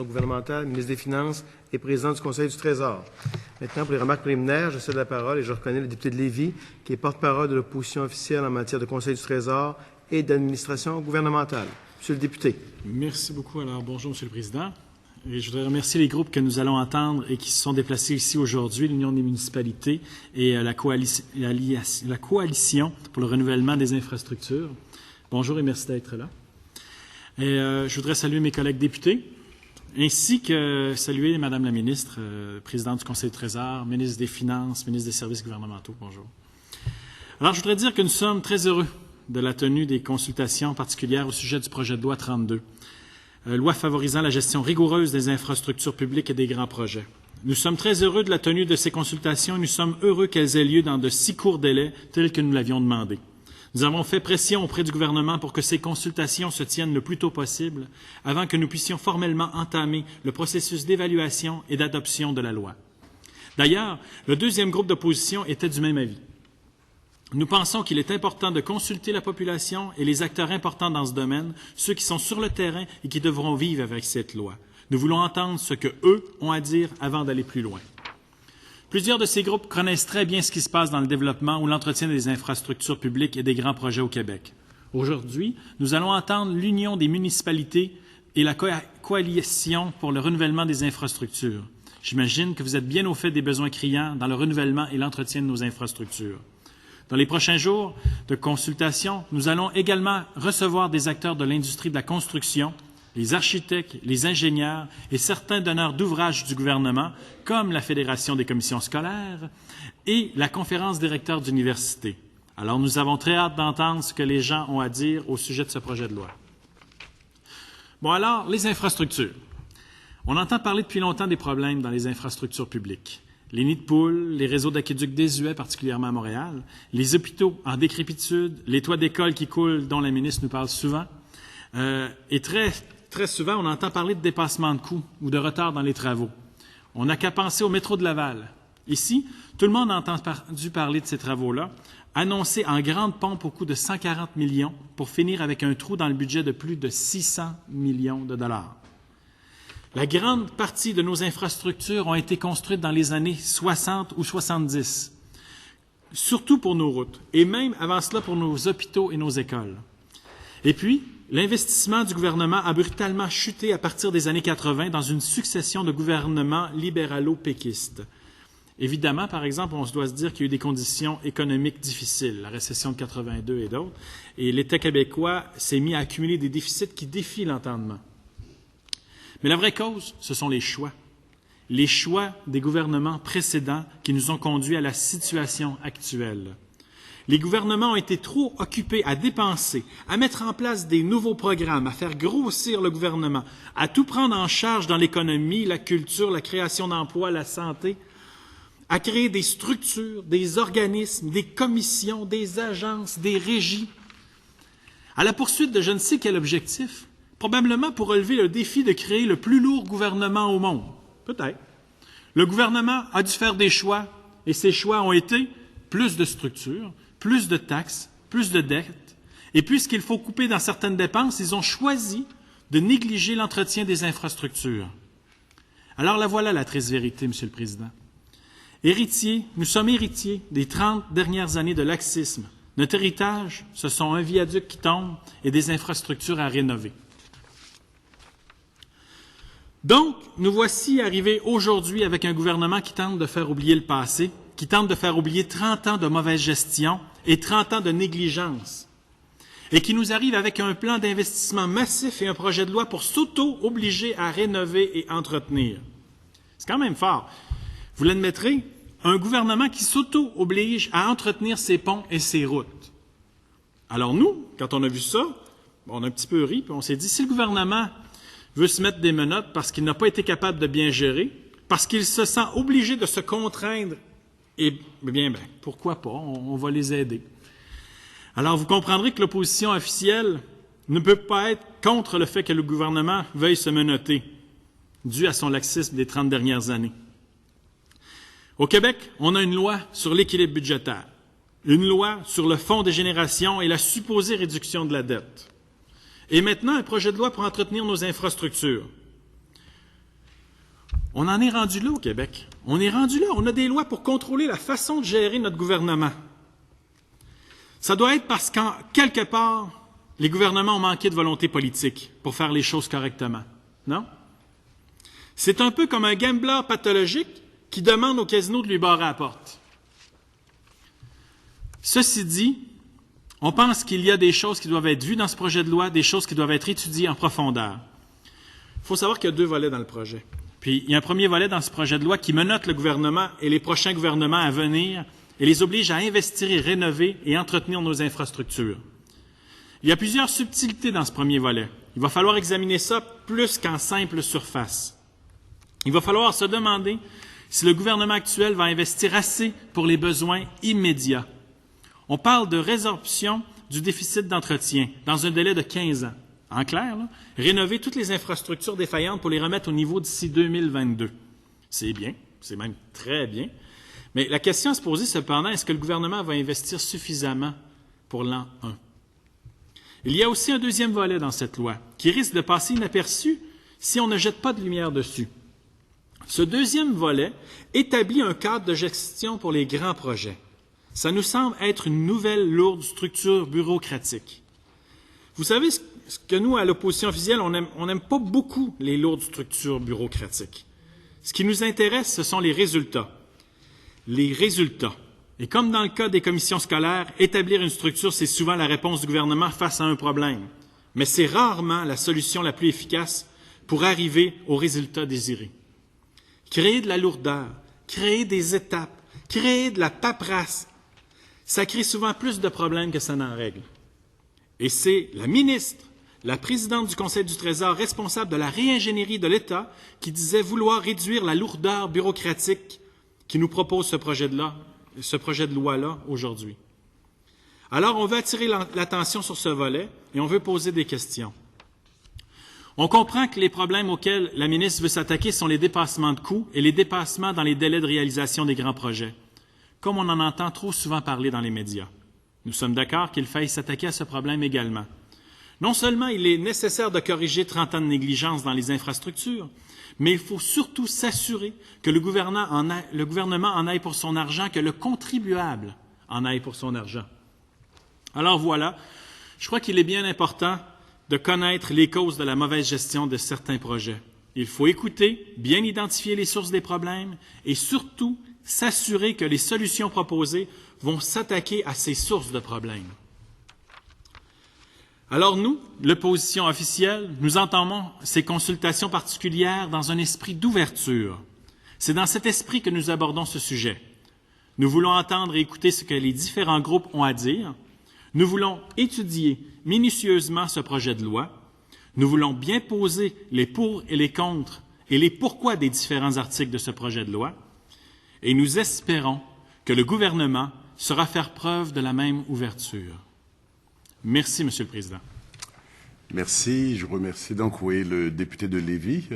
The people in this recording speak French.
gouvernementale, ministre des Finances et président du Conseil du Trésor. Maintenant, pour les remarques préliminaires, je cède la parole et je reconnais le député de Lévis, qui est porte-parole de l'opposition officielle en matière de Conseil du Trésor et d'administration gouvernementale. Monsieur le député. Merci beaucoup. Alors, bonjour, Monsieur le Président. Et je voudrais remercier les groupes que nous allons entendre et qui se sont déplacés ici aujourd'hui, l'Union des municipalités et la coalition pour le renouvellement des infrastructures. Bonjour et merci d'être là. Et je voudrais saluer mes collègues députés, ainsi que saluer Madame la ministre, présidente du Conseil du Trésor, ministre des Finances, ministre des Services gouvernementaux. Bonjour. Alors, je voudrais dire que nous sommes très heureux de la tenue des consultations particulières au sujet du projet de loi 32, loi favorisant la gestion rigoureuse des infrastructures publiques et des grands projets. Nous sommes très heureux de la tenue de ces consultations et nous sommes heureux qu'elles aient lieu dans de si courts délais tels que nous l'avions demandé. Nous avons fait pression auprès du gouvernement pour que ces consultations se tiennent le plus tôt possible avant que nous puissions formellement entamer le processus d'évaluation et d'adoption de la loi. D'ailleurs, le deuxième groupe d'opposition était du même avis. Nous pensons qu'il est important de consulter la population et les acteurs importants dans ce domaine, ceux qui sont sur le terrain et qui devront vivre avec cette loi. Nous voulons entendre ce qu'eux ont à dire avant d'aller plus loin. Plusieurs de ces groupes connaissent très bien ce qui se passe dans le développement ou l'entretien des infrastructures publiques et des grands projets au Québec. Aujourd'hui, nous allons entendre l'Union des municipalités et la coalition pour le renouvellement des infrastructures. J'imagine que vous êtes bien au fait des besoins criants dans le renouvellement et l'entretien de nos infrastructures. Dans les prochains jours de consultation, nous allons également recevoir des acteurs de l'industrie de la construction, les architectes, les ingénieurs et certains donneurs d'ouvrages du gouvernement, comme la Fédération des commissions scolaires et la Conférence des recteurs d'université. Alors, nous avons très hâte d'entendre ce que les gens ont à dire au sujet de ce projet de loi. Bon, alors, les infrastructures. On entend parler depuis longtemps des problèmes dans les infrastructures publiques. Les nids de poules, les réseaux d'aqueducs désuets, particulièrement à Montréal, les hôpitaux en décrépitude, les toits d'école qui coulent, dont la ministre nous parle souvent. Et très souvent, on entend parler de dépassement de coûts ou de retard dans les travaux. On n'a qu'à penser au métro de Laval. Ici, tout le monde a entendu parler de ces travaux-là, annoncés en grande pompe au coût de 140 millions pour finir avec un trou dans le budget de plus de 600 millions de dollars. La grande partie de nos infrastructures ont été construites dans les années 60 ou 70, surtout pour nos routes, et même avant cela pour nos hôpitaux et nos écoles. Et puis, l'investissement du gouvernement a brutalement chuté à partir des années 80 dans une succession de gouvernements libéralo-péquistes. Évidemment, par exemple, on se doit se dire qu'il y a eu des conditions économiques difficiles, la récession de 82 et d'autres, et l'État québécois s'est mis à accumuler des déficits qui défient l'entendement. Mais la vraie cause, ce sont les choix. Les choix des gouvernements précédents qui nous ont conduits à la situation actuelle. Les gouvernements ont été trop occupés à dépenser, à mettre en place des nouveaux programmes, à faire grossir le gouvernement, à tout prendre en charge dans l'économie, la culture, la création d'emplois, la santé, à créer des structures, des organismes, des commissions, des agences, des régies, à la poursuite de je ne sais quel objectif. Probablement pour relever le défi de créer le plus lourd gouvernement au monde. Peut-être. Le gouvernement a dû faire des choix, et ces choix ont été plus de structures, plus de taxes, plus de dettes, et puisqu'il faut couper dans certaines dépenses, ils ont choisi de négliger l'entretien des infrastructures. Alors la voilà la triste vérité, Monsieur le Président. Nous sommes héritiers des 30 dernières années de laxisme. Notre héritage, ce sont un viaduc qui tombe et des infrastructures à rénover. Donc, nous voici arrivés aujourd'hui avec un gouvernement qui tente de faire oublier le passé, qui tente de faire oublier 30 ans de mauvaise gestion et 30 ans de négligence, et qui nous arrive avec un plan d'investissement massif et un projet de loi pour s'auto-obliger à rénover et entretenir. C'est quand même fort. Vous l'admettrez, un gouvernement qui s'auto-oblige à entretenir ses ponts et ses routes. Alors nous, quand on a vu ça, on a un petit peu ri, puis on s'est dit, si le gouvernement veut se mettre des menottes parce qu'il n'a pas été capable de bien gérer, parce qu'il se sent obligé de se contraindre, eh bien, pourquoi pas, on va les aider. Alors, vous comprendrez que l'opposition officielle ne peut pas être contre le fait que le gouvernement veuille se menotter, dû à son laxisme des 30 dernières années. Au Québec, on a une loi sur l'équilibre budgétaire, une loi sur le fonds des générations et la supposée réduction de la dette. Et maintenant, un projet de loi pour entretenir nos infrastructures. On en est rendu là au Québec. On est rendu là. On a des lois pour contrôler la façon de gérer notre gouvernement. Ça doit être parce qu'en quelque part, les gouvernements ont manqué de volonté politique pour faire les choses correctement. Non? C'est un peu comme un gambler pathologique qui demande au casino de lui barrer la porte. Ceci dit, on pense qu'il y a des choses qui doivent être vues dans ce projet de loi, des choses qui doivent être étudiées en profondeur. Il faut savoir qu'il y a 2 volets dans le projet. Puis, il y a un premier volet dans ce projet de loi qui menotte le gouvernement et les prochains gouvernements à venir et les oblige à investir et rénover et entretenir nos infrastructures. Il y a plusieurs subtilités dans ce premier volet. Il va falloir examiner ça plus qu'en simple surface. Il va falloir se demander si le gouvernement actuel va investir assez pour les besoins immédiats. On parle de résorption du déficit d'entretien dans un délai de 15 ans. En clair, là, rénover toutes les infrastructures défaillantes pour les remettre au niveau d'ici 2022. C'est bien, c'est même très bien. Mais la question à se poser, cependant, est-ce que le gouvernement va investir suffisamment pour l'an 1? Il y a aussi un deuxième volet dans cette loi qui risque de passer inaperçu si on ne jette pas de lumière dessus. Ce deuxième volet établit un cadre de gestion pour les grands projets. Ça nous semble être une nouvelle lourde structure bureaucratique. Vous savez ce que nous, à l'opposition officielle, on n'aime pas beaucoup les lourdes structures bureaucratiques. Ce qui nous intéresse, ce sont les résultats. Les résultats. Et comme dans le cas des commissions scolaires, établir une structure, c'est souvent la réponse du gouvernement face à un problème. Mais c'est rarement la solution la plus efficace pour arriver au résultat désiré. Créer de la lourdeur, créer des étapes, créer de la paperasse, ça crée souvent plus de problèmes que ça n'en règle. Et c'est la ministre, la présidente du Conseil du Trésor, responsable de la réingénierie de l'État, qui disait vouloir réduire la lourdeur bureaucratique qui nous propose ce projet de loi-là aujourd'hui. Alors, on veut attirer l'attention sur ce volet et on veut poser des questions. On comprend que les problèmes auxquels la ministre veut s'attaquer sont les dépassements de coûts et les dépassements dans les délais de réalisation des grands projets, comme on en entend trop souvent parler dans les médias. Nous sommes d'accord qu'il faille s'attaquer à ce problème également. Non seulement il est nécessaire de corriger 30 ans de négligence dans les infrastructures, mais il faut surtout s'assurer que le gouvernement en aille pour son argent, que le contribuable en aille pour son argent. Alors voilà, je crois qu'il est bien important de connaître les causes de la mauvaise gestion de certains projets. Il faut écouter, bien identifier les sources des problèmes et surtout s'assurer que les solutions proposées vont s'attaquer à ces sources de problèmes. Alors nous, l'opposition officielle, nous entamons ces consultations particulières dans un esprit d'ouverture. C'est dans cet esprit que nous abordons ce sujet. Nous voulons entendre et écouter ce que les différents groupes ont à dire. Nous voulons étudier minutieusement ce projet de loi. Nous voulons bien poser les pour et les contre et les pourquoi des différents articles de ce projet de loi. Et nous espérons que le gouvernement saura faire preuve de la même ouverture. Merci, Monsieur le Président. Merci. Je remercie donc, le député de Lévis.